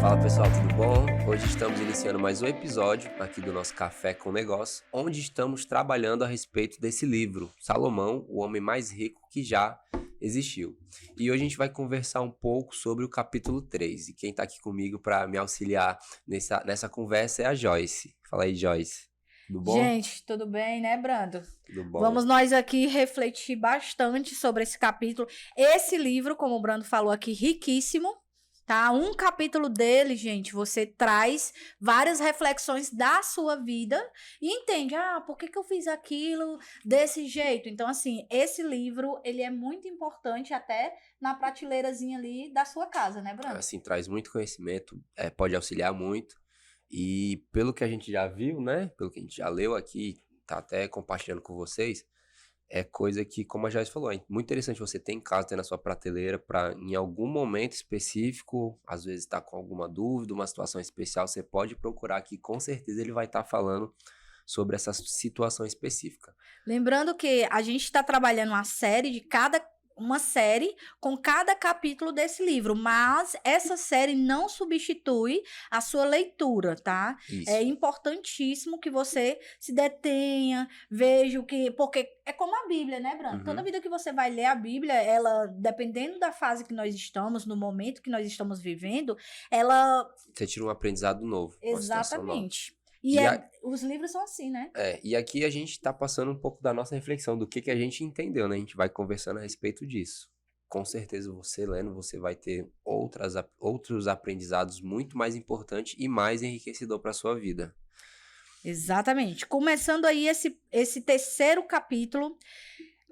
Fala pessoal, tudo bom? Hoje estamos iniciando mais um episódio aqui do nosso Café com Negócio, onde estamos trabalhando a respeito desse livro, Salomão, o homem mais rico que já existiu. E hoje a gente vai conversar um pouco sobre o capítulo 3. E quem está aqui comigo para me auxiliar nessa conversa é a Joyce. Fala aí, Joyce. Tudo bom? Gente, tudo bem, né, Brando? Tudo bom. Vamos nós aqui refletir bastante sobre esse capítulo. Esse livro, como o Brando falou aqui, riquíssimo, tá? Um capítulo dele, gente, você traz várias reflexões da sua vida e entende, por que eu fiz aquilo desse jeito? Então, assim, esse livro, ele é muito importante até na prateleirazinha ali da sua casa, né, Brando? Assim, traz muito conhecimento, pode auxiliar muito. E pelo que a gente já viu, né? Pelo que a gente já leu aqui, tá até compartilhando com vocês, é coisa que, como a Joyce falou, é muito interessante você ter em casa, ter na sua prateleira, para em algum momento específico, às vezes tá com alguma dúvida, uma situação especial, você pode procurar aqui, com certeza ele vai estar falando sobre essa situação específica. Lembrando que a gente está trabalhando uma série com cada capítulo desse livro, mas essa série não substitui a sua leitura, tá? Isso. É importantíssimo que você se detenha, veja o que... Porque é como a Bíblia, né, Brando? Uhum. Toda vida que você vai ler a Bíblia, ela, dependendo da fase que nós estamos, no momento que nós estamos vivendo, ela... Você tira um aprendizado novo. Exatamente. Os livros são assim, né? E aqui a gente tá passando um pouco da nossa reflexão, do que a gente entendeu, né? A gente vai conversando a respeito disso. Com certeza você lendo, você vai ter outros aprendizados muito mais importantes e mais enriquecedor para sua vida. Exatamente. Começando aí esse terceiro capítulo.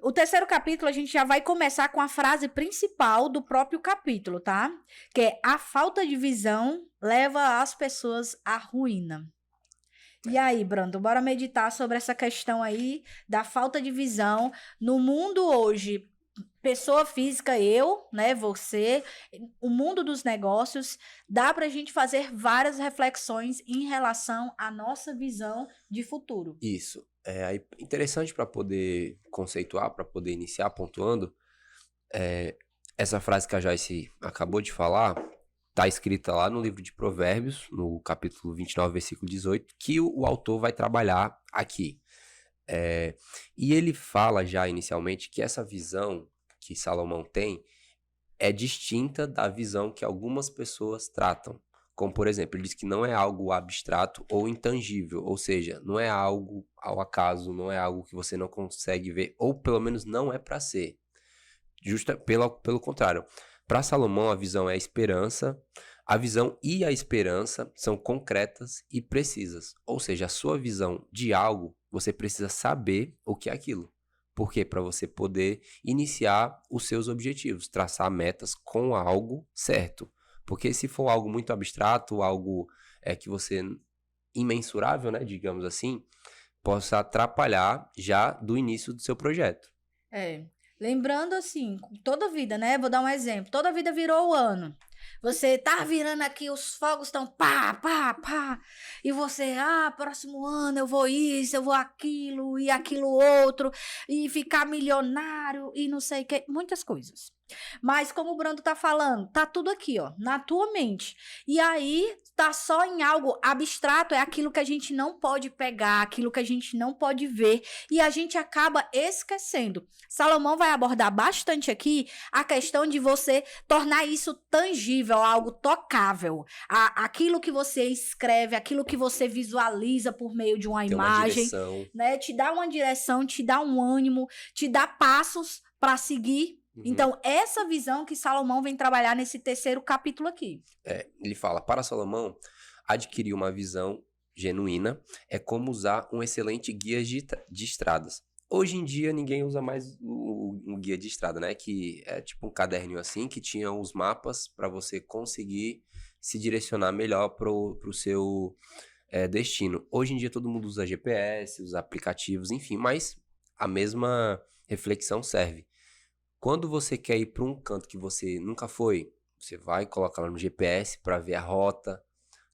O terceiro capítulo a gente já vai começar com a frase principal do próprio capítulo, tá? Que é: a falta de visão leva as pessoas à ruína. E aí, Brando, bora meditar sobre essa questão aí da falta de visão no mundo hoje. Pessoa física, eu, né, você, o mundo dos negócios, dá pra gente fazer várias reflexões em relação à nossa visão de futuro. Isso. É interessante para poder conceituar, para poder iniciar pontuando, essa frase que a Joyce acabou de falar, está escrita lá no livro de Provérbios, no capítulo 29, versículo 18, que o autor vai trabalhar aqui. E ele fala já inicialmente que essa visão que Salomão tem é distinta da visão que algumas pessoas tratam. Como, por exemplo, ele diz que não é algo abstrato ou intangível, ou seja, não é algo ao acaso, não é algo que você não consegue ver, ou pelo menos não é para ser. Pelo contrário, para Salomão a visão é a esperança, a visão e a esperança são concretas e precisas, ou seja, a sua visão de algo, você precisa saber o que é aquilo. Por quê? Para você poder iniciar os seus objetivos, traçar metas com algo certo. Porque se for algo muito abstrato, algo que você imensurável, né, digamos assim, possa atrapalhar já do início do seu projeto. Lembrando assim, toda vida, né? Vou dar um exemplo. Toda vida virou o ano. Você tá virando aqui, os fogos estão pá, pá, pá. E você, próximo ano eu vou isso, eu vou aquilo e aquilo outro. E ficar milionário e não sei o que. Muitas coisas. Mas como o Brando tá falando, tá tudo aqui, ó, na tua mente. E aí, tá só em algo abstrato, é aquilo que a gente não pode pegar, aquilo que a gente não pode ver, e a gente acaba esquecendo. Salomão vai abordar bastante aqui a questão de você tornar isso tangível, algo tocável. Aquilo que você escreve, aquilo que você visualiza por meio de uma imagem, né? Te dá uma direção, te dá um ânimo, te dá passos para seguir. Então, essa visão que Salomão vem trabalhar nesse terceiro capítulo aqui. Ele fala, para Salomão, adquirir uma visão genuína é como usar um excelente guia de estradas. Hoje em dia, ninguém usa mais um guia de estrada, né? Que é tipo um caderninho assim, que tinha os mapas para você conseguir se direcionar melhor pro seu destino. Hoje em dia, todo mundo usa GPS, usa aplicativos, enfim, mas a mesma reflexão serve. Quando você quer ir para um canto que você nunca foi, você vai colocar lá no GPS para ver a rota,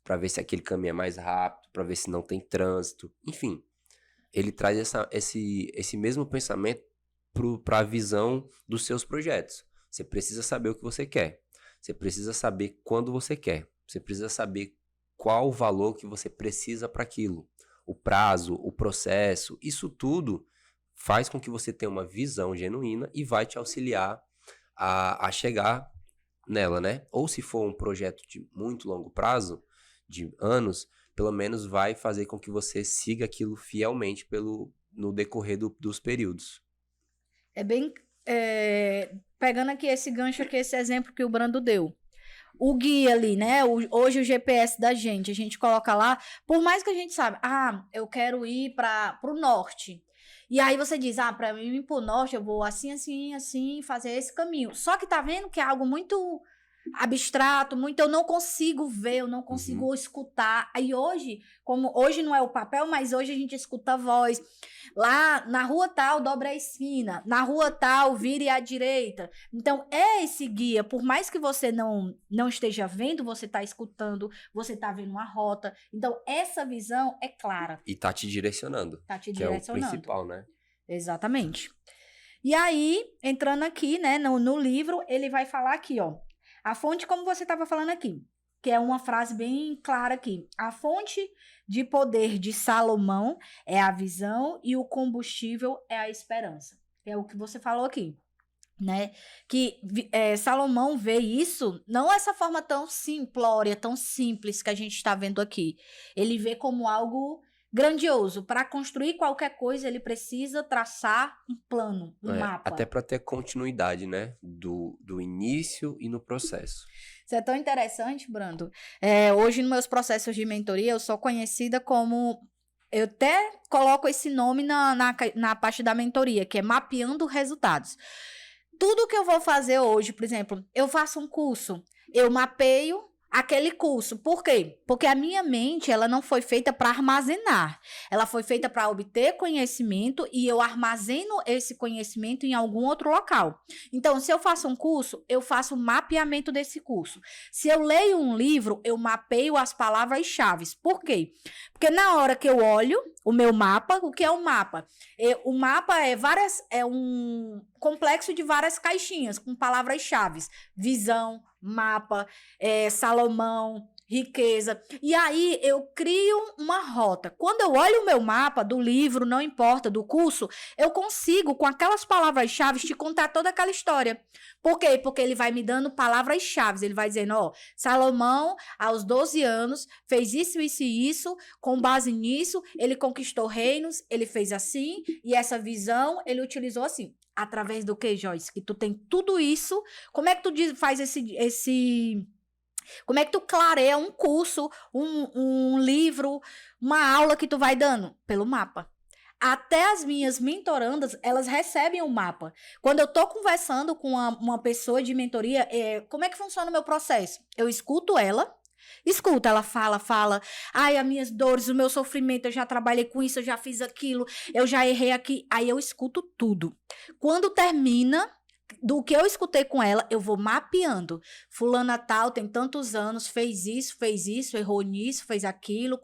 para ver se aquele caminho é mais rápido, para ver se não tem trânsito, enfim. Ele traz esse mesmo pensamento para a visão dos seus projetos. Você precisa saber o que você quer. Você precisa saber quando você quer. Você precisa saber qual o valor que você precisa para aquilo. O prazo, o processo, isso tudo faz com que você tenha uma visão genuína e vai te auxiliar a chegar nela, né? Ou se for um projeto de muito longo prazo, de anos, pelo menos vai fazer com que você siga aquilo fielmente no decorrer dos períodos. É bem. Pegando aqui esse gancho, aqui, esse exemplo que o Brando deu. O guia ali, né? Hoje o GPS da gente, a gente coloca lá, por mais que a gente sabe, eu quero ir para o norte. E aí você diz, para mim ir pro norte, eu vou assim, assim, assim, fazer esse caminho. Só que tá vendo que é algo muito abstrato, muito, eu não consigo ver, eu não consigo escutar. Aí hoje, como hoje não é o papel, mas hoje a gente escuta a voz. Lá na rua tal, dobra a esquina. Na rua tal, vire à direita. Então, é esse guia. Por mais que você não esteja vendo, você está escutando, você está vendo uma rota. Então, essa visão é clara. E tá te direcionando. Tá te que é o direcionando. principal, né? Exatamente. E aí, entrando aqui, né, no livro, ele vai falar aqui, ó. A fonte, como você estava falando aqui, que é uma frase bem clara aqui. A fonte de poder de Salomão é a visão e o combustível é a esperança. É o que você falou aqui, né? Que Salomão vê isso, não essa forma tão simplória, tão simples que a gente está vendo aqui. Ele vê como algo grandioso. Para construir qualquer coisa, ele precisa traçar um plano, um mapa. Até para ter continuidade, né? Do início e no processo. Isso é tão interessante, Brando. Hoje, nos meus processos de mentoria, eu sou conhecida como... Eu até coloco esse nome na parte da mentoria, que é mapeando resultados. Tudo que eu vou fazer hoje, por exemplo, eu faço um curso, eu mapeio aquele curso. Por quê? Porque a minha mente, ela não foi feita para armazenar. Ela foi feita para obter conhecimento e eu armazeno esse conhecimento em algum outro local. Então, se eu faço um curso, eu faço o mapeamento desse curso. Se eu leio um livro, eu mapeio as palavras-chave. Por quê? Porque na hora que eu olho o meu mapa, o que é o mapa? O mapa é um complexo de várias caixinhas com palavras-chave. Visão, mapa, Salomão, riqueza. E aí eu crio uma rota. Quando eu olho o meu mapa do livro, não importa, do curso, eu consigo, com aquelas palavras-chave, te contar toda aquela história. Por quê? Porque ele vai me dando palavras-chave. Ele vai dizendo, Salomão, aos 12 anos, fez isso, isso e isso. Com base nisso, ele conquistou reinos, ele fez assim, e essa visão ele utilizou assim. Através do que, Joyce? Que tu tem tudo isso. Como é que tu faz como é que tu clareia um curso, um livro, uma aula que tu vai dando? Pelo mapa. Até as minhas mentorandas, elas recebem o mapa. Quando eu tô conversando com uma pessoa de mentoria, como é que funciona o meu processo? Eu escuto ela, fala. Ai, as minhas dores, o meu sofrimento, eu já trabalhei com isso, eu já fiz aquilo, eu já errei aqui. Aí eu escuto tudo. Quando termina do que eu escutei com ela, eu vou mapeando. Fulana tal, tem tantos anos, fez isso, errou nisso, fez aquilo,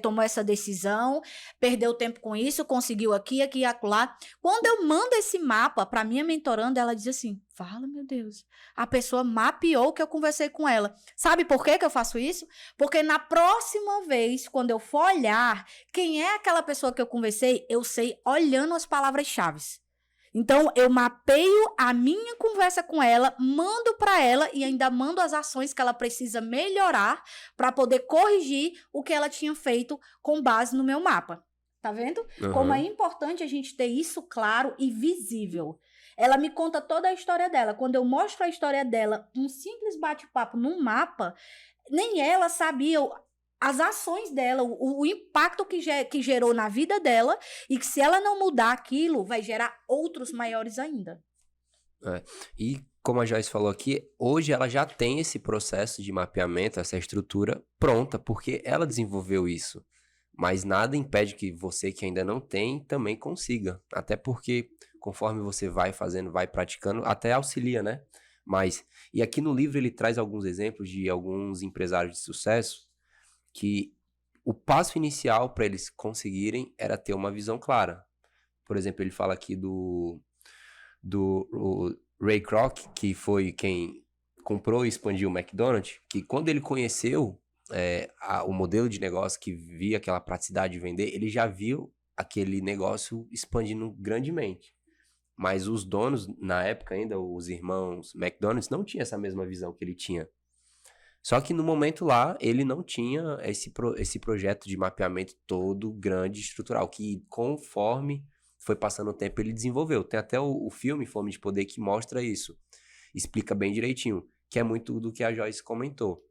tomou essa decisão, perdeu tempo com isso, conseguiu aqui, acolá. Quando eu mando esse mapa para minha mentoranda, ela diz assim, fala, meu Deus, a pessoa mapeou que eu conversei com ela. Sabe por que eu faço isso? Porque na próxima vez, quando eu for olhar quem é aquela pessoa que eu conversei, eu sei olhando as palavras-chave. Então, eu mapeio a minha conversa com ela, mando para ela e ainda mando as ações que ela precisa melhorar para poder corrigir o que ela tinha feito com base no meu mapa. Tá vendo? Como é importante a gente ter isso claro e visível. Ela me conta toda a história dela. Quando eu mostro a história dela, um simples bate-papo num mapa, nem ela sabia as ações dela, o impacto que gerou na vida dela e que se ela não mudar aquilo, vai gerar outros maiores ainda. E como a Joyce falou aqui, hoje ela já tem esse processo de mapeamento, essa estrutura pronta, porque ela desenvolveu isso. Mas nada impede que você que ainda não tem também consiga. Até porque conforme você vai fazendo, vai praticando, até auxilia, né? E aqui no livro ele traz alguns exemplos de alguns empresários de sucesso que o passo inicial para eles conseguirem era ter uma visão clara. Por exemplo, ele fala aqui do Ray Kroc, que foi quem comprou e expandiu o McDonald's, que quando ele conheceu o modelo de negócio, que via aquela praticidade de vender, ele já viu aquele negócio expandindo grandemente. Mas os donos, na época ainda, os irmãos McDonald's, não tinham essa mesma visão que ele tinha. Só que no momento lá, ele não tinha esse projeto de mapeamento todo grande, estrutural, que conforme foi passando o tempo, ele desenvolveu. Tem até o filme Fome de Poder que mostra isso. Explica bem direitinho, que é muito do que a Joyce comentou.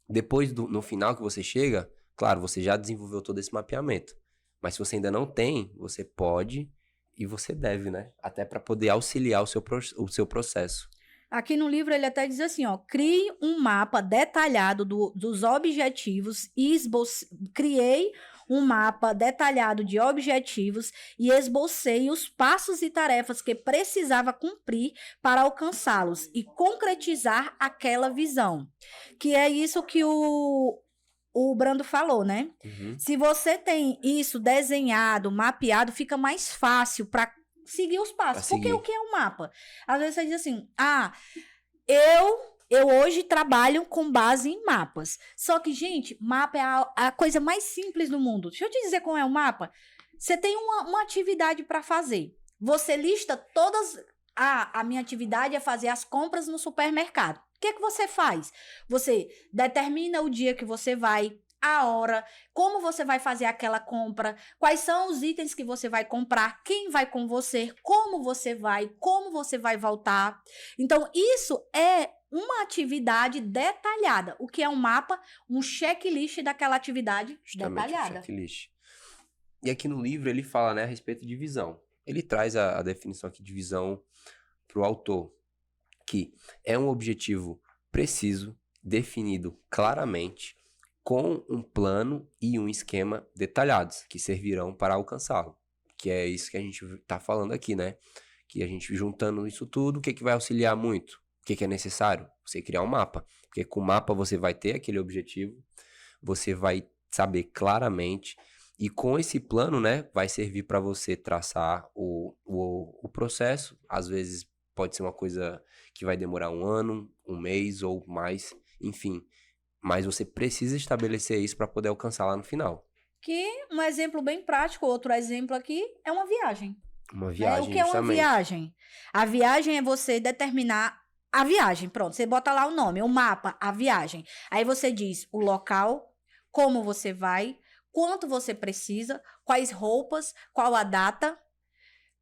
Depois, no final que você chega, claro, você já desenvolveu todo esse mapeamento. Mas se você ainda não tem, você pode e você deve, né? Até para poder auxiliar o seu processo. Aqui no livro ele até diz assim, ó, crie um mapa detalhado dos objetivos e criei um mapa detalhado de objetivos e esbocei os passos e tarefas que precisava cumprir para alcançá-los e concretizar aquela visão. Que é isso que o Brando falou, né? Uhum. Se você tem isso desenhado, mapeado, fica mais fácil para seguir os passos. Porque o que é um mapa? Às vezes você diz assim, eu hoje trabalho com base em mapas. Só que, gente, mapa é a coisa mais simples do mundo. Deixa eu te dizer como é um mapa. Você tem uma atividade para fazer. Você lista todas... a minha atividade é fazer as compras no supermercado. O que você faz? Você determina o dia que você vai, a hora, como você vai fazer aquela compra, quais são os itens que você vai comprar, quem vai com você, como você vai voltar. Então, isso é uma atividade detalhada. O que é um mapa? Um checklist daquela atividade detalhada. Um checklist. E aqui no livro ele fala, né, a respeito de visão. Ele traz a definição aqui de visão para o autor, que é um objetivo preciso, definido claramente, com um plano e um esquema detalhados, que servirão para alcançá-lo. Que é isso que a gente está falando aqui, né? Que a gente juntando isso tudo, o que vai auxiliar muito? O que é necessário? Você criar um mapa. Porque com o mapa você vai ter aquele objetivo, você vai saber claramente, e com esse plano, né, vai servir para você traçar o processo. Às vezes pode ser uma coisa que vai demorar 1 ano, 1 mês ou mais, enfim. Mas você precisa estabelecer isso para poder alcançar lá no final. Que um exemplo bem prático, outro exemplo aqui, é uma viagem. Uma viagem, o que é uma viagem? A viagem é você determinar a viagem. Pronto, você bota lá o nome, o mapa, a viagem. Aí você diz o local, como você vai, quanto você precisa, quais roupas, qual a data,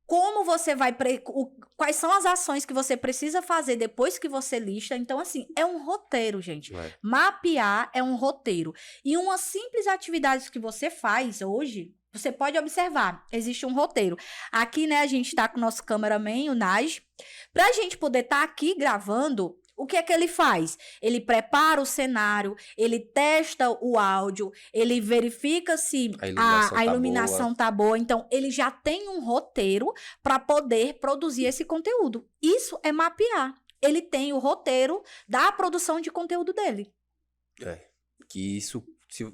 como você vai... quais são as ações que você precisa fazer depois que você lista. Então, assim, é um roteiro, gente. Mapear é um roteiro. E uma simples atividade que você faz hoje, você pode observar, existe um roteiro. Aqui, né, a gente tá com o nosso cameraman, o Naj. Pra gente poder estar aqui gravando... O que é que ele faz? Ele prepara o cenário, ele testa o áudio, ele verifica se a iluminação tá boa. Então, ele já tem um roteiro para poder produzir esse conteúdo. Isso é mapear. Ele tem o roteiro da produção de conteúdo dele. Que isso,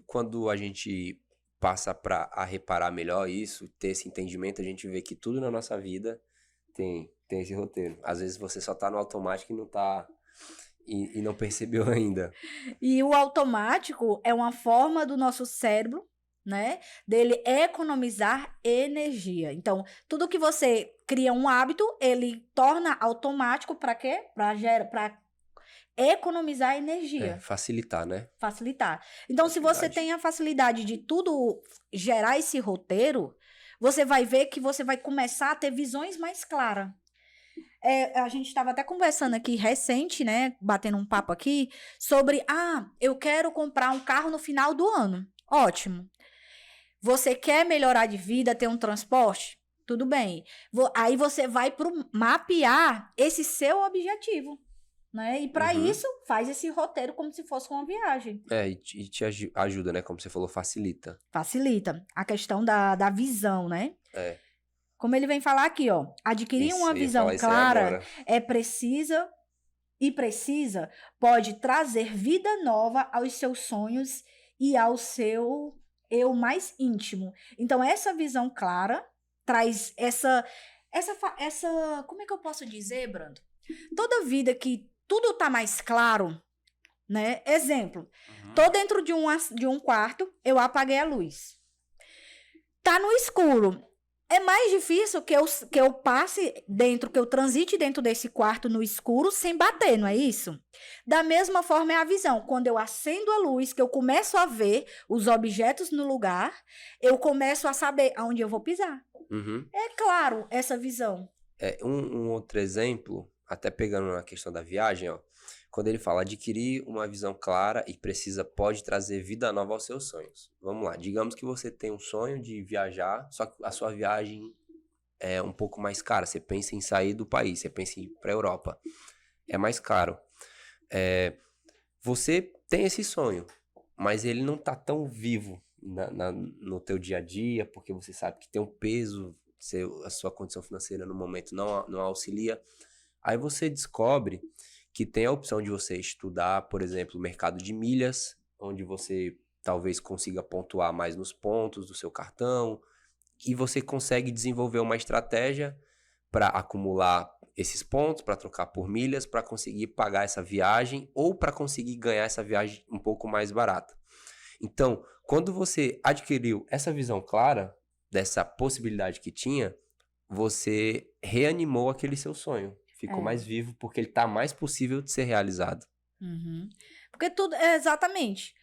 quando a gente passa a reparar melhor isso, ter esse entendimento, a gente vê que tudo na nossa vida tem esse roteiro. Às vezes você só tá no automático e não tá... E não percebeu ainda. E o automático é uma forma do nosso cérebro, né, dele economizar energia. Então, tudo que você cria um hábito, ele torna automático para quê? Para economizar energia. Facilitar, né? Facilitar. Então, se você tem a facilidade de tudo gerar esse roteiro, você vai ver que você vai começar a ter visões mais claras. A gente estava até conversando aqui recente, né? Batendo um papo aqui sobre, eu quero comprar um carro no final do ano. Ótimo. Você quer melhorar de vida, ter um transporte? Tudo bem. Aí você vai mapear esse seu objetivo, né? E para isso, faz esse roteiro como se fosse uma viagem. E te ajuda, né? Como você falou, facilita. Facilita. A questão da visão, né? Como ele vem falar aqui, ó, adquirir uma visão clara precisa, pode trazer vida nova aos seus sonhos e ao seu eu mais íntimo. Então, essa visão clara traz essa como é que eu posso dizer, Brando? Toda vida que tudo tá mais claro, né? Exemplo, tô dentro de um quarto, eu apaguei a luz. Tá no escuro. É mais difícil que eu passe dentro, que eu transite dentro desse quarto no escuro sem bater, não é isso? Da mesma forma é a visão. Quando eu acendo a luz, que eu começo a ver os objetos no lugar, eu começo a saber aonde eu vou pisar. É claro, essa visão. Um outro exemplo, até pegando na questão da viagem, ó, quando ele fala adquirir uma visão clara e precisa pode trazer vida nova aos seus sonhos. Vamos lá, digamos que você tem um sonho de viajar, só que a sua viagem é um pouco mais cara. Você pensa em sair do país, você pensa em ir para a Europa. É mais caro. Você tem esse sonho, mas ele não tá tão vivo no teu dia a dia, porque você sabe que tem um peso, a sua condição financeira no momento não auxilia. Aí você descobre que tem a opção de você estudar, por exemplo, o mercado de milhas, onde você talvez consiga pontuar mais nos pontos do seu cartão, e você consegue desenvolver uma estratégia para acumular esses pontos, para trocar por milhas, para conseguir pagar essa viagem ou para conseguir ganhar essa viagem um pouco mais barata. Então, quando você adquiriu essa visão clara dessa possibilidade que tinha, você reanimou aquele seu sonho. Ficou mais vivo porque ele tá mais possível de ser realizado. Porque tudo, exatamente.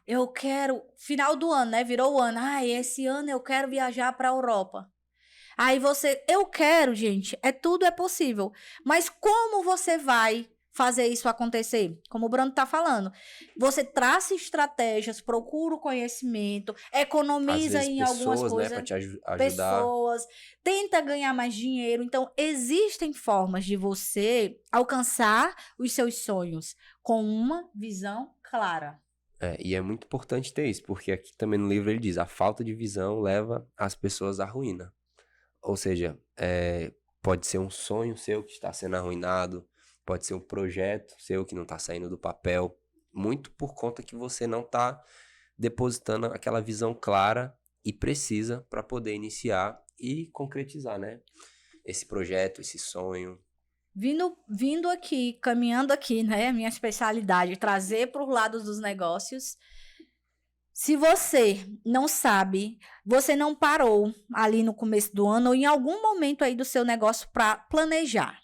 Eu quero, final do ano, né? Virou o ano. Esse ano eu quero viajar para a Europa. Aí eu quero, gente, tudo é possível. Mas como você vai fazer isso acontecer? Como o Bruno tá falando. Você traça estratégias, procura o conhecimento, economiza em algumas coisas. Né, pra te ajudar. Pessoas, tenta ganhar mais dinheiro. Então, existem formas de você alcançar os seus sonhos com uma visão clara. E é muito importante ter isso, porque aqui também no livro ele diz, a falta de visão leva as pessoas à ruína. Ou seja, pode ser um sonho seu que está sendo arruinado, pode ser um projeto seu que não está saindo do papel, muito por conta que você não está depositando aquela visão clara e precisa para poder iniciar e concretizar, né? Esse projeto, esse sonho. Vindo aqui, caminhando aqui, né? A minha especialidade, trazer para os lados dos negócios. Se você não sabe, você não parou ali no começo do ano ou em algum momento aí do seu negócio para planejar,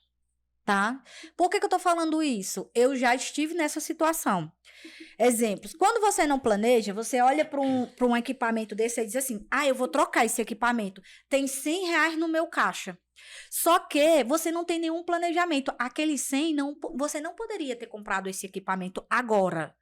tá? Por que eu tô falando isso? Eu já estive nessa situação. Exemplos. Quando você não planeja, você olha para um equipamento desse e diz assim, eu vou trocar esse equipamento. Tem R$100 no meu caixa. Só que você não tem nenhum planejamento. Aquele 100, você não poderia ter comprado esse equipamento agora.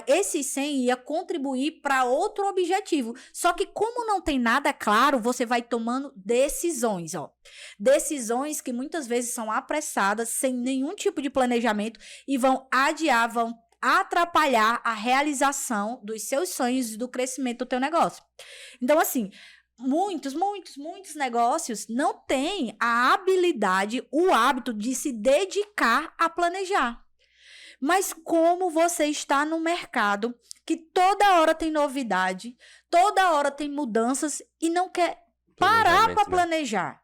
Esse 100 ia contribuir para outro objetivo. Só que como não tem nada claro, você vai tomando decisões, ó. Decisões que muitas vezes são apressadas, sem nenhum tipo de planejamento e vão adiar, vão atrapalhar a realização dos seus sonhos e do crescimento do teu negócio. Então, assim, muitos negócios não têm a habilidade, o hábito de se dedicar a planejar. Mas como você está no mercado que toda hora tem novidade, toda hora tem mudanças e não quer parar para planejar.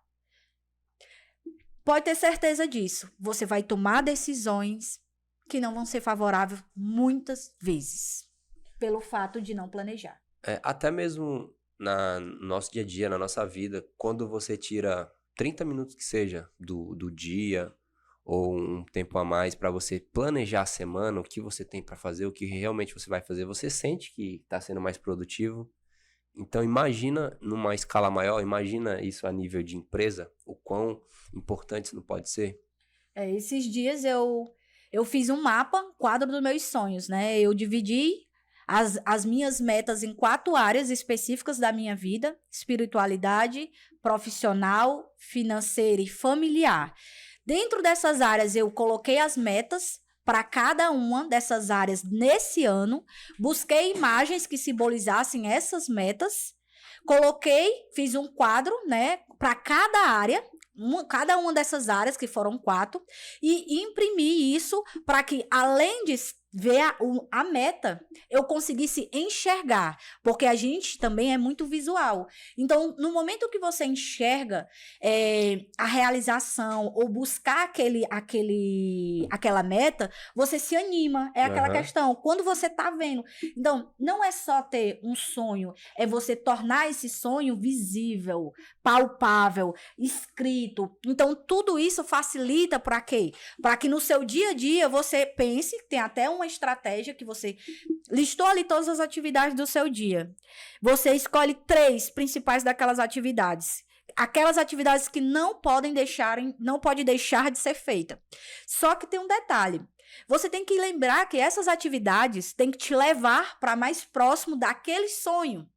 Pode ter certeza disso. Você vai tomar decisões que não vão ser favoráveis muitas vezes pelo fato de não planejar. Até mesmo no nosso dia a dia, na nossa vida, quando você tira 30 minutos que seja do dia ou um tempo a mais para você planejar a semana, o que você tem para fazer, o que realmente você vai fazer, você sente que está sendo mais produtivo. Então imagina numa escala maior, imagina isso a nível de empresa, o quão importante isso não pode ser. Esses dias eu fiz um mapa, quadro dos meus sonhos, né? Eu dividi as minhas metas em 4 áreas específicas da minha vida: espiritualidade, profissional, financeira e familiar. Dentro dessas áreas, eu coloquei as metas para cada uma dessas áreas nesse ano, busquei imagens que simbolizassem essas metas, fiz um quadro, né, para cada área, cada uma dessas áreas, que foram 4, e imprimi isso para que, além de ver a meta, eu conseguisse enxergar, porque a gente também é muito visual. Então, no momento que você enxerga a realização ou buscar aquela meta, você se anima, é aquela Aham. questão, quando você tá vendo. Então, não é só ter um sonho, é você tornar esse sonho visível, palpável, escrito. Então, tudo isso facilita para quê? Para que no seu dia a dia você pense, tem até uma estratégia que você listou ali todas as atividades do seu dia. Você escolhe 3 principais daquelas atividades. Aquelas atividades que não pode deixar de ser feita. Só que tem um detalhe. Você tem que lembrar que essas atividades têm que te levar para mais próximo daquele sonho.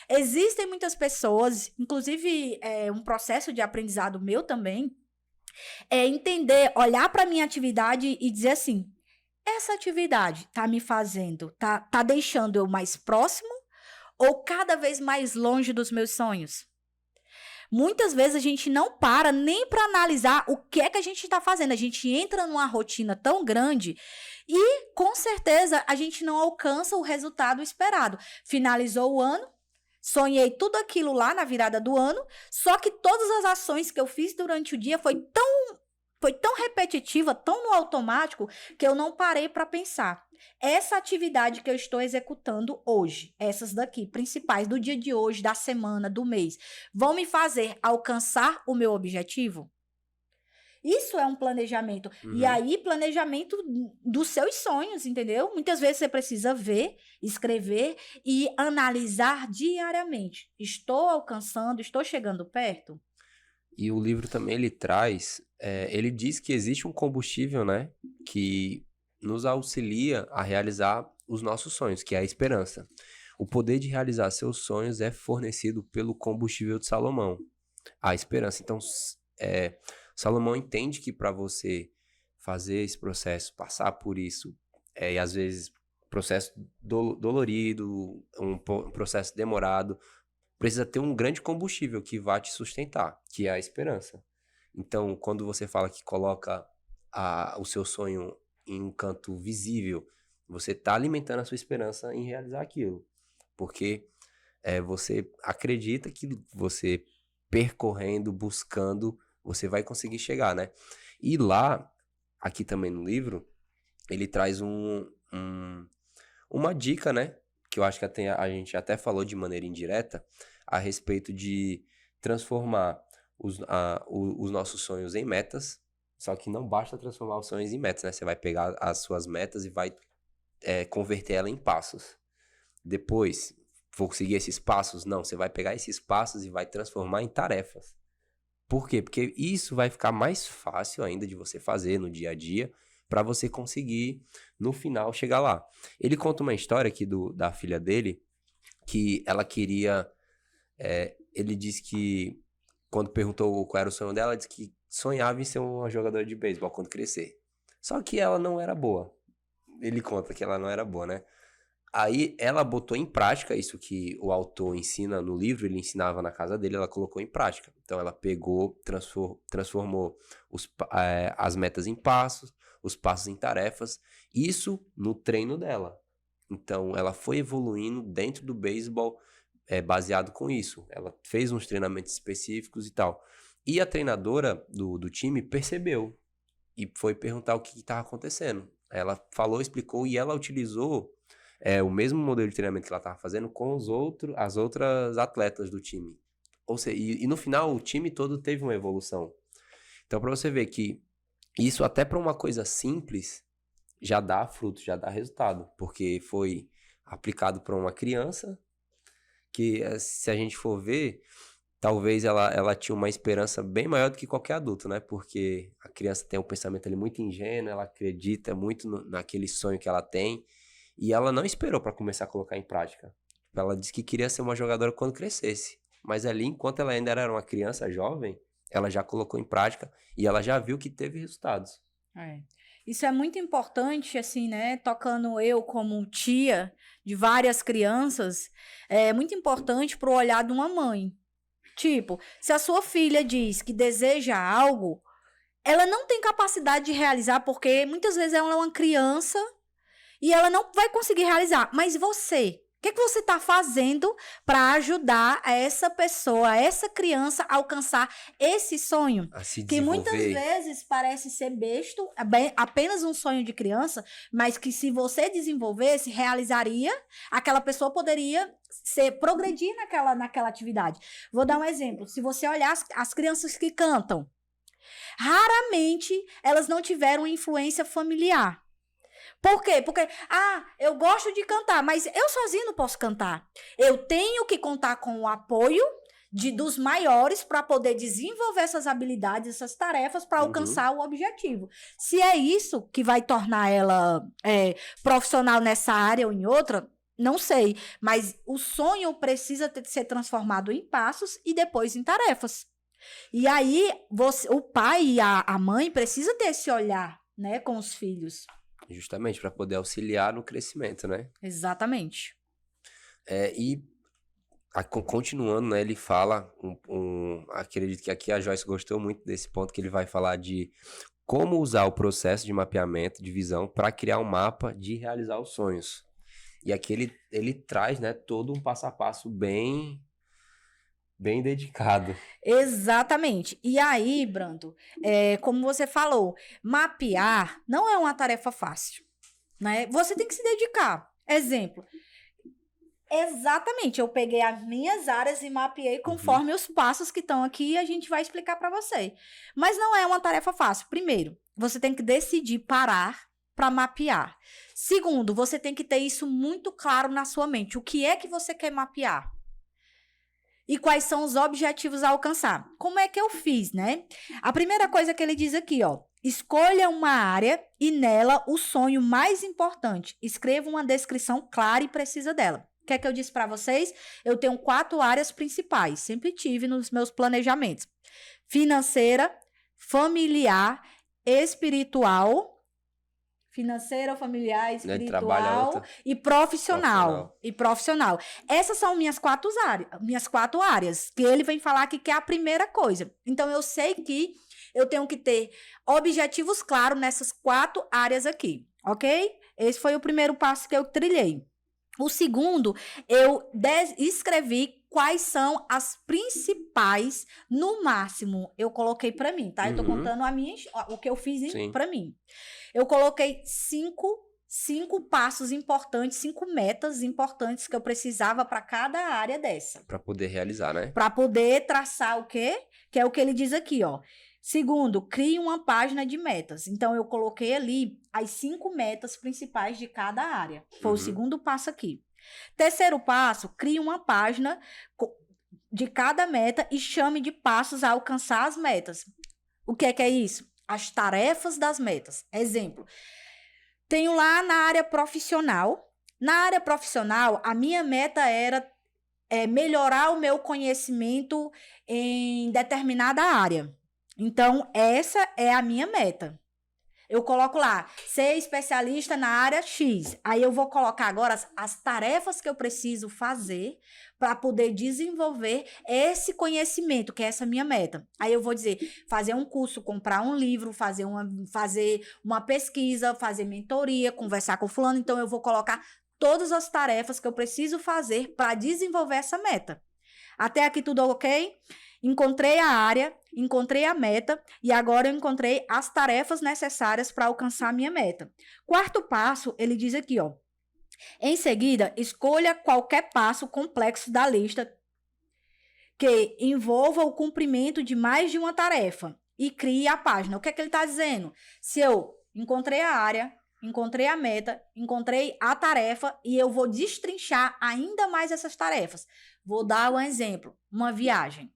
Existem muitas pessoas, inclusive um processo de aprendizado meu também, é entender, olhar para minha atividade e dizer assim: essa atividade tá me fazendo, tá deixando eu mais próximo ou cada vez mais longe dos meus sonhos? Muitas vezes a gente não para nem para analisar o que é que a gente está fazendo. A gente entra numa rotina tão grande e, com certeza, a gente não alcança o resultado esperado. Finalizou o ano, sonhei tudo aquilo lá na virada do ano, só que todas as ações que eu fiz durante o dia foi tão repetitiva, tão no automático, que eu não parei para pensar. Essa atividade que eu estou executando hoje, essas daqui, principais do dia de hoje, da semana, do mês, vão me fazer alcançar o meu objetivo? Isso é um planejamento. E Uhum. aí, planejamento dos seus sonhos, entendeu? Muitas vezes você precisa ver, escrever e analisar diariamente. Estou alcançando, estou chegando perto? E o livro também ele traz, ele diz que existe um combustível, né, que nos auxilia a realizar os nossos sonhos, que é a esperança. O poder de realizar seus sonhos é fornecido pelo combustível de Salomão, a esperança. Então, Salomão entende que para você fazer esse processo, passar por isso, e às vezes processo dolorido, um processo demorado, precisa ter um grande combustível que vai te sustentar, que é a esperança. Então, quando você fala que coloca o seu sonho em um canto visível, você está alimentando a sua esperança em realizar aquilo. Porque você acredita que você percorrendo, buscando, você vai conseguir chegar, né? E lá, aqui também no livro, ele traz uma dica, né? Que eu acho que a gente até falou de maneira indireta a respeito de transformar os nossos sonhos em metas. Só que não basta transformar os sonhos em metas, né? Você vai pegar as suas metas e vai converter ela em passos. Depois, vou seguir esses passos? Não, você vai pegar esses passos e vai transformar em tarefas. Por quê? Porque isso vai ficar mais fácil ainda de você fazer no dia a dia para você conseguir, no final, chegar lá. Ele conta uma história aqui da filha dele, que ela queria... ele disse que, quando perguntou qual era o sonho dela, ela disse que sonhava em ser uma jogadora de beisebol quando crescer. Só que ela não era boa. Ele conta que ela não era boa, né? Aí ela botou em prática isso que o autor ensina no livro, ele ensinava na casa dele, ela colocou em prática. Então ela pegou, transformou as metas em passos, os passos em tarefas, isso no treino dela. Então ela foi evoluindo dentro do beisebol baseado com isso. Ela fez uns treinamentos específicos e tal. E a treinadora do time percebeu e foi perguntar o que estava acontecendo. Ela falou, explicou e ela utilizou o mesmo modelo de treinamento que ela estava fazendo com as outras atletas do time. Ou seja, e no final o time todo teve uma evolução. Então, para você ver que isso até para uma coisa simples já dá fruto, já dá resultado, porque foi aplicado para uma criança que, se a gente for ver, talvez ela tinha uma esperança bem maior do que qualquer adulto, né? Porque a criança tem um pensamento ali muito ingênuo, ela acredita muito naquele sonho que ela tem, e ela não esperou para começar a colocar em prática. Ela disse que queria ser uma jogadora quando crescesse, mas ali, enquanto ela ainda era uma criança jovem, ela já colocou em prática e ela já viu que teve resultados. Isso é muito importante, assim, né? Tocando eu como tia de várias crianças, é muito importante pro olhar de uma mãe. Tipo, se a sua filha diz que deseja algo, ela não tem capacidade de realizar, porque muitas vezes ela é uma criança E ela não vai conseguir realizar. Mas você, o que você está fazendo para ajudar essa pessoa, essa criança a alcançar esse sonho? A se Que muitas desenvolver. vezes parece ser besto, apenas um sonho de criança, mas que se você desenvolvesse, realizaria, aquela pessoa poderia progredir naquela atividade. Vou dar um exemplo. Se você olhar as crianças que cantam, raramente elas não tiveram influência familiar. Por quê? Porque, eu gosto de cantar, mas eu sozinho não posso cantar. Eu tenho que contar com o apoio dos maiores para poder desenvolver essas habilidades, essas tarefas para alcançar o objetivo. Se é isso que vai tornar ela profissional nessa área ou em outra, não sei. Mas o sonho precisa ser transformado em passos e depois em tarefas. E aí, o pai e a mãe precisam ter esse olhar, né, com os filhos. Justamente, para poder auxiliar no crescimento, né? Exatamente. Continuando, né, ele fala, acredito que aqui a Joyce gostou muito desse ponto, que ele vai falar de como usar o processo de mapeamento, de visão, para criar um mapa de realizar os sonhos. E aqui ele traz, né, todo um passo a passo bem dedicado. Exatamente. E aí, Brando, como você falou, mapear não é uma tarefa fácil, né? Você tem que se dedicar. Exemplo. Exatamente, eu peguei as minhas áreas e mapeei conforme os passos que estão aqui e a gente vai explicar para você. Mas não é uma tarefa fácil. Primeiro, você tem que decidir parar para mapear. Segundo, você tem que ter isso muito claro na sua mente. O que é que você quer mapear? E quais são os objetivos a alcançar? Como é que eu fiz, né? A primeira coisa que ele diz aqui, ó. Escolha uma área e nela o sonho mais importante. Escreva uma descrição clara e precisa dela. O que é que eu disse para vocês? Eu tenho 4 áreas principais. Sempre tive nos meus planejamentos. Financeira, familiar, espiritual... Financeira, familiar, espiritual e profissional. Essas são minhas 4 áreas, que ele vem falar aqui que é a primeira coisa. Então, eu sei que eu tenho que ter objetivos claros nessas 4 áreas aqui, ok? Esse foi o primeiro passo que eu trilhei. O segundo, eu escrevi quais são as principais, no máximo, eu coloquei para mim, tá? Eu tô contando o que eu fiz para mim. Eu coloquei 5 passos importantes, 5 metas importantes que eu precisava para cada área dessa. Para poder realizar, né? Para poder traçar o quê? Que é o que ele diz aqui, ó. Segundo, crie uma página de metas. Então, eu coloquei ali as 5 metas principais de cada área. Foi o segundo passo aqui. Terceiro passo, crie uma página de cada meta e chame de passos a alcançar as metas. O que é isso? As tarefas das metas. Exemplo, tenho lá na área profissional. Na área profissional, a minha meta era melhorar o meu conhecimento em determinada área. Então, essa é a minha meta. Eu coloco lá, ser especialista na área X. Aí eu vou colocar agora as tarefas que eu preciso fazer para poder desenvolver esse conhecimento, que é essa minha meta. Aí eu vou dizer, fazer um curso, comprar um livro, fazer uma pesquisa, fazer mentoria, conversar com fulano. Então, eu vou colocar todas as tarefas que eu preciso fazer para desenvolver essa meta. Até aqui tudo ok? Encontrei a área, encontrei a meta e agora eu encontrei as tarefas necessárias para alcançar a minha meta. Quarto passo, ele diz aqui, ó. Em seguida, escolha qualquer passo complexo da lista que envolva o cumprimento de mais de uma tarefa e crie a página. O que é que ele está dizendo? Se eu encontrei a área, encontrei a meta, encontrei a tarefa e eu vou destrinchar ainda mais essas tarefas. Vou dar um exemplo, uma viagem.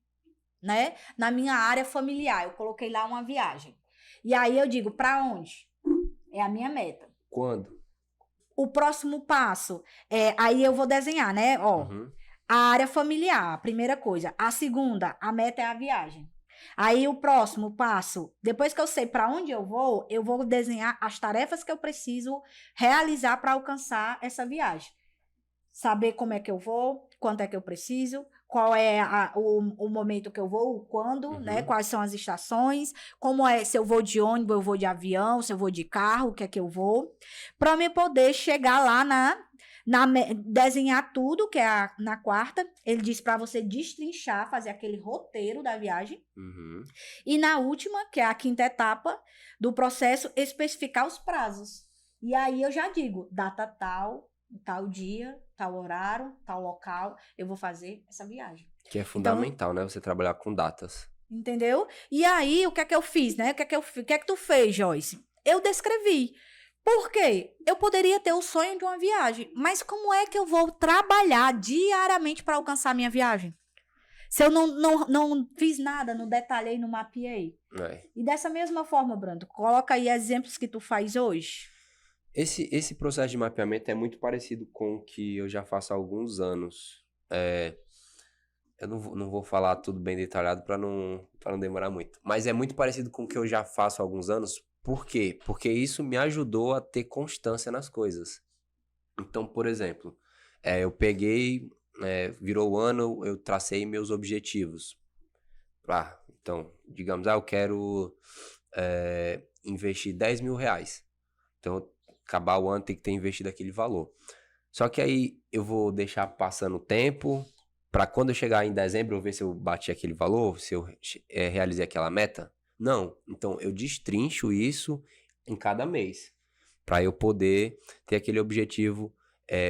Né? Na minha área familiar, eu coloquei lá uma viagem. E aí eu digo, para onde? É a minha meta. Quando? O próximo passo, aí eu vou desenhar, né? Ó, a área familiar, a primeira coisa. A segunda, a meta é a viagem. Aí o próximo passo, depois que eu sei para onde eu vou desenhar as tarefas que eu preciso realizar para alcançar essa viagem. Saber como é que eu vou, quanto é que eu preciso, qual é o momento que eu vou, quando, né? Quais são as estações, como é, se eu vou de ônibus, eu vou de avião, se eu vou de carro, o que é que eu vou, para me poder chegar lá desenhar tudo, que é na quarta. Ele diz para você destrinchar, fazer aquele roteiro da viagem. E na última, que é a quinta etapa do processo, especificar os prazos. E aí eu já digo, data tal dia, tal horário, tal local, eu vou fazer essa viagem. Que é fundamental, então, né? Você trabalhar com datas. Entendeu? E aí, o que é que eu fiz, né? O que é que tu fez, Joyce? Eu descrevi. Por quê? Eu poderia ter o sonho de uma viagem, mas como é que eu vou trabalhar diariamente para alcançar a minha viagem? Se eu não fiz nada, não detalhei, não mapeei. E dessa mesma forma, Brando, coloca aí exemplos que tu faz hoje. Esse processo de mapeamento é muito parecido com o que eu já faço há alguns anos. Eu não vou falar tudo bem detalhado para não demorar muito. Mas é muito parecido com o que eu já faço há alguns anos. Por quê? Porque isso me ajudou a ter constância nas coisas. Então, por exemplo, eu peguei, virou o ano, eu tracei meus objetivos. Então, digamos, eu quero investir 10 mil reais. Então, acabar o ano tem que ter investido aquele valor. Só que aí eu vou deixar passando o tempo para quando eu chegar em dezembro eu ver se eu bati aquele valor, se eu realizei aquela meta. Não. Então eu destrincho isso em cada mês para eu poder ter aquele objetivo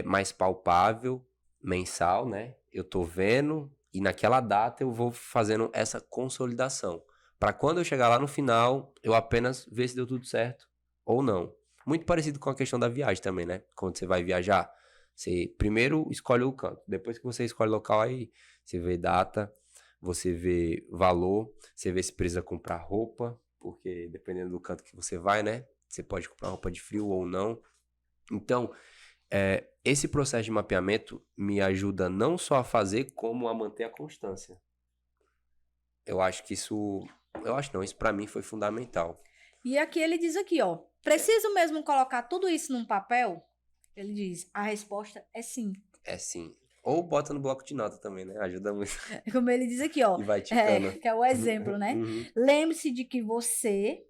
mais palpável, mensal, né? Eu tô vendo e naquela data eu vou fazendo essa consolidação. Para quando eu chegar lá no final, eu apenas ver se deu tudo certo ou não. Muito parecido com a questão da viagem também, né? Quando você vai viajar, você primeiro escolhe o canto. Depois que você escolhe o local, aí você vê data, você vê valor, você vê se precisa comprar roupa, porque dependendo do canto que você vai, né? Você pode comprar roupa de frio ou não. Então, esse processo de mapeamento me ajuda não só a fazer, como a manter a constância. Eu acho que isso... Eu acho não, isso pra mim foi fundamental. E aqui ele diz aqui, ó. Preciso mesmo colocar tudo isso num papel? Ele diz, a resposta é sim. É sim. Ou bota no bloco de nota também, né? Ajuda muito. Como ele diz aqui, ó. E vai ticando. Que é o exemplo, né? Lembre-se de que você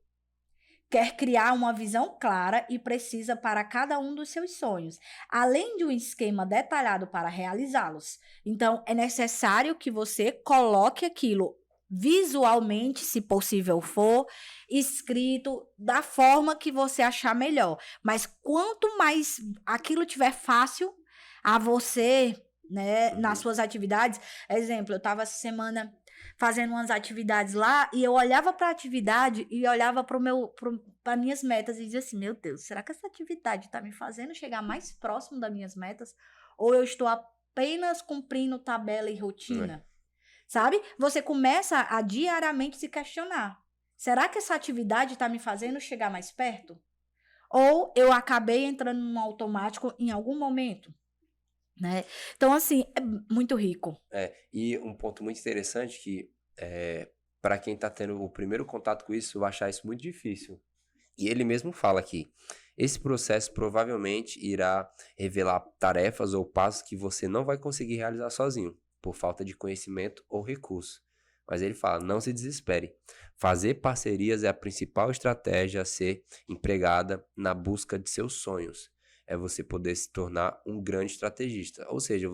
quer criar uma visão clara e precisa para cada um dos seus sonhos, além de um esquema detalhado para realizá-los. Então, é necessário que você coloque aquilo visualmente, se possível for, escrito da forma que você achar melhor. Mas quanto mais aquilo tiver fácil a você, né, nas suas atividades. Exemplo, eu estava essa semana fazendo umas atividades lá e eu olhava para a atividade e olhava para minhas metas e dizia assim, meu Deus, será que essa atividade está me fazendo chegar mais próximo das minhas metas? Ou eu estou apenas cumprindo tabela e rotina? Sabe? Você começa a diariamente se questionar. Será que essa atividade está me fazendo chegar mais perto? Ou eu acabei entrando num automático em algum momento? Né? Então, assim, é muito rico. E um ponto muito interessante que, para quem está tendo o primeiro contato com isso, vai achar isso muito difícil. E ele mesmo fala aqui, esse processo provavelmente irá revelar tarefas ou passos que você não vai conseguir realizar sozinho, por falta de conhecimento ou recurso. Mas ele fala, não se desespere. Fazer parcerias é a principal estratégia a ser empregada na busca de seus sonhos. É você poder se tornar um grande estrategista. Ou seja,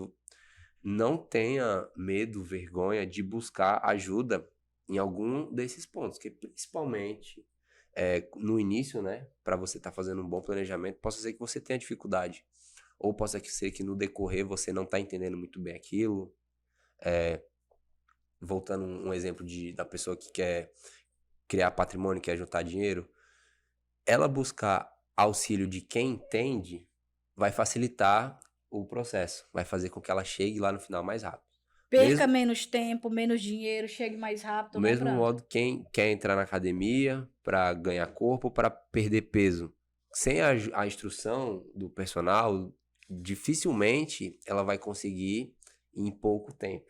não tenha medo, vergonha de buscar ajuda em algum desses pontos, que principalmente no início, né, para você estar fazendo um bom planejamento, possa ser que você tenha dificuldade, ou possa ser que no decorrer você não está entendendo muito bem aquilo. Voltando um exemplo da pessoa que quer criar patrimônio, quer juntar dinheiro, ela buscar auxílio de quem entende vai facilitar o processo, vai fazer com que ela chegue lá no final mais rápido. Perca menos tempo, menos dinheiro, chegue mais rápido. Do mesmo modo, quem quer entrar na academia para ganhar corpo, para perder peso, sem a instrução do personal, dificilmente ela vai conseguir em pouco tempo.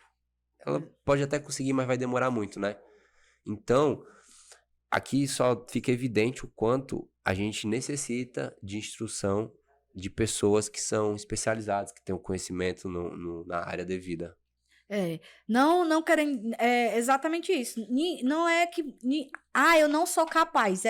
Ela pode até conseguir, mas vai demorar muito, né? Então, aqui só fica evidente o quanto a gente necessita de instrução de pessoas que são especializadas, que têm um conhecimento na área devida. Não querem. É exatamente isso. Não é que. Eu não sou capaz.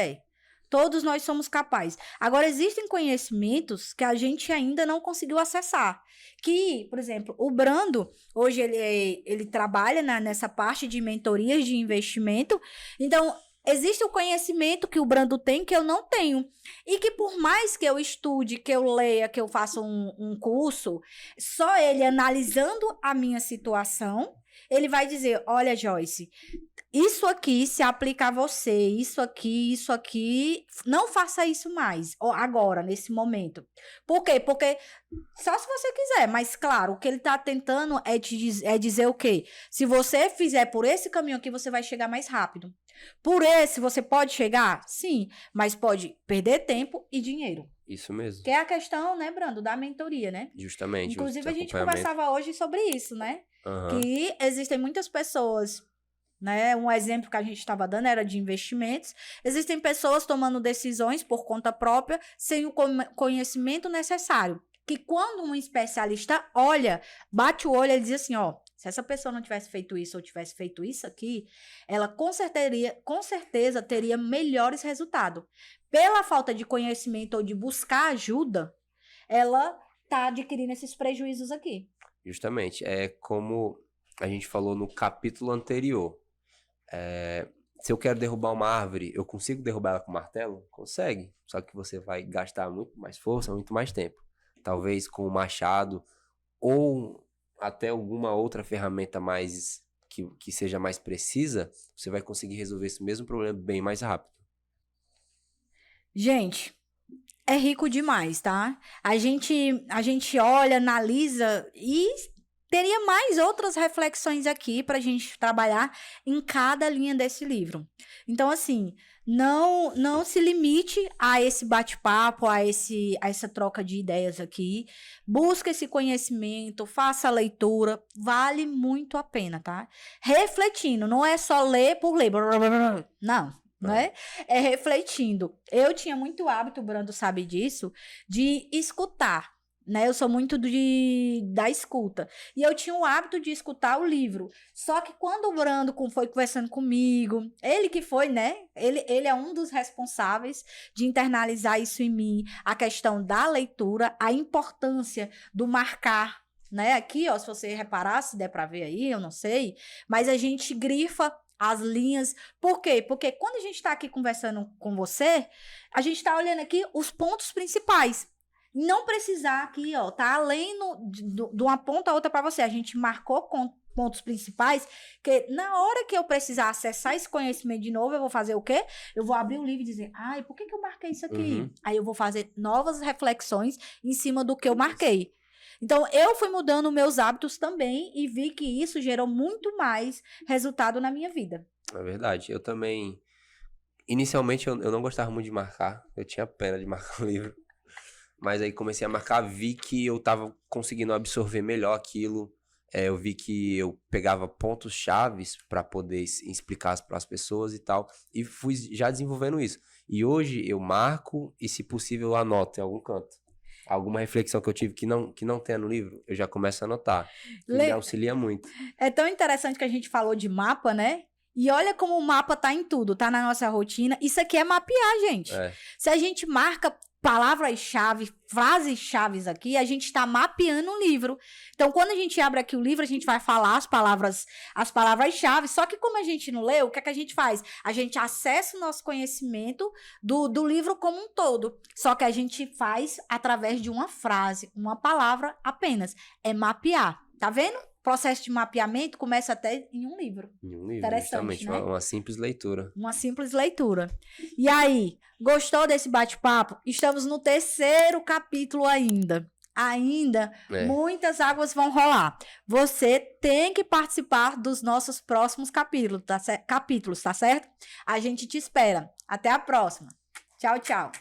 Todos nós somos capazes. Agora, existem conhecimentos que a gente ainda não conseguiu acessar. Que, por exemplo, o Brando, hoje ele trabalha nessa parte de mentorias de investimento. Então, existe o conhecimento que o Brando tem que eu não tenho. E que por mais que eu estude, que eu leia, que eu faça um curso, só ele analisando a minha situação, ele vai dizer, olha, Joyce, isso aqui se aplica a você, isso aqui, não faça isso mais, agora, nesse momento. Por quê? Porque só se você quiser, mas claro, o que ele tá tentando é dizer o quê? Se você fizer por esse caminho aqui, você vai chegar mais rápido. Por esse, você pode chegar? Sim, mas pode perder tempo e dinheiro. Isso mesmo. Que é a questão, né, Brando, da mentoria, né? Justamente. Inclusive, a gente conversava hoje sobre isso, né? Que existem muitas pessoas, né? Um exemplo que a gente estava dando era de investimentos. Existem pessoas tomando decisões por conta própria, sem o conhecimento necessário. Que quando um especialista olha, bate o olho, ele diz assim, se essa pessoa não tivesse feito isso ou tivesse feito isso aqui, ela com certeza teria melhores resultados. Pela falta de conhecimento ou de buscar ajuda, ela está adquirindo esses prejuízos aqui. Justamente. É como a gente falou no capítulo anterior. Se eu quero derrubar uma árvore, eu consigo derrubar ela com martelo? Consegue. Só que você vai gastar muito mais força, muito mais tempo. Talvez com o machado ou até alguma outra ferramenta mais que seja mais precisa, você vai conseguir resolver esse mesmo problema bem mais rápido. Gente, é rico demais, tá? A gente olha, analisa e teria mais outras reflexões aqui pra gente trabalhar em cada linha desse livro. Então, assim, não se limite a esse bate-papo, a essa troca de ideias aqui. Busca esse conhecimento, faça a leitura, vale muito a pena, tá? Refletindo, não é só ler por ler. Não. Né? É refletindo. Eu tinha muito hábito, o Brando sabe disso, de escutar, né? Eu sou muito da escuta. E eu tinha o hábito de escutar o livro. Só que quando o Brando foi conversando comigo, ele que foi, né? Ele é um dos responsáveis de internalizar isso em mim, a questão da leitura, a importância do marcar, né? Aqui, se você reparar, se der para ver aí, eu não sei, mas a gente grifa as linhas. Por quê? Porque quando a gente está aqui conversando com você, a gente está olhando aqui os pontos principais. Não precisar aqui, tá além de uma ponta a outra para você. A gente marcou pontos principais, que na hora que eu precisar acessar esse conhecimento de novo, eu vou fazer o quê? Eu vou abrir o livro e dizer, por que eu marquei isso aqui? Aí eu vou fazer novas reflexões em cima do que eu marquei. Então, eu fui mudando meus hábitos também e vi que isso gerou muito mais resultado na minha vida. É verdade. Eu também... Inicialmente, eu não gostava muito de marcar. Eu tinha pena de marcar o livro. Mas aí comecei a marcar, vi que eu tava conseguindo absorver melhor aquilo. Eu vi que eu pegava pontos chaves para poder explicar para as pessoas e tal. E fui já desenvolvendo isso. E hoje eu marco e, se possível, eu anoto em algum canto. Alguma reflexão que eu tive que não tenha no livro, eu já começo a anotar. E me auxilia muito. É tão interessante que a gente falou de mapa, né? E olha como o mapa tá em tudo, tá na nossa rotina. Isso aqui é mapear, gente. Se a gente marca palavras-chave, frases-chaves aqui, a gente está mapeando um livro. Então, quando a gente abre aqui o livro, a gente vai falar as palavras-chave, só que como a gente não leu, o que é que a gente faz? A gente acessa o nosso conhecimento do livro como um todo, só que a gente faz através de uma frase, uma palavra apenas. É mapear, tá vendo? O processo de mapeamento começa até em um livro. Em um livro, justamente, né? Uma simples leitura. Uma simples leitura. E aí, gostou desse bate-papo? Estamos no 3º capítulo ainda. Muitas águas vão rolar. Você tem que participar dos nossos próximos capítulos, tá certo? A gente te espera. Até a próxima. Tchau, tchau.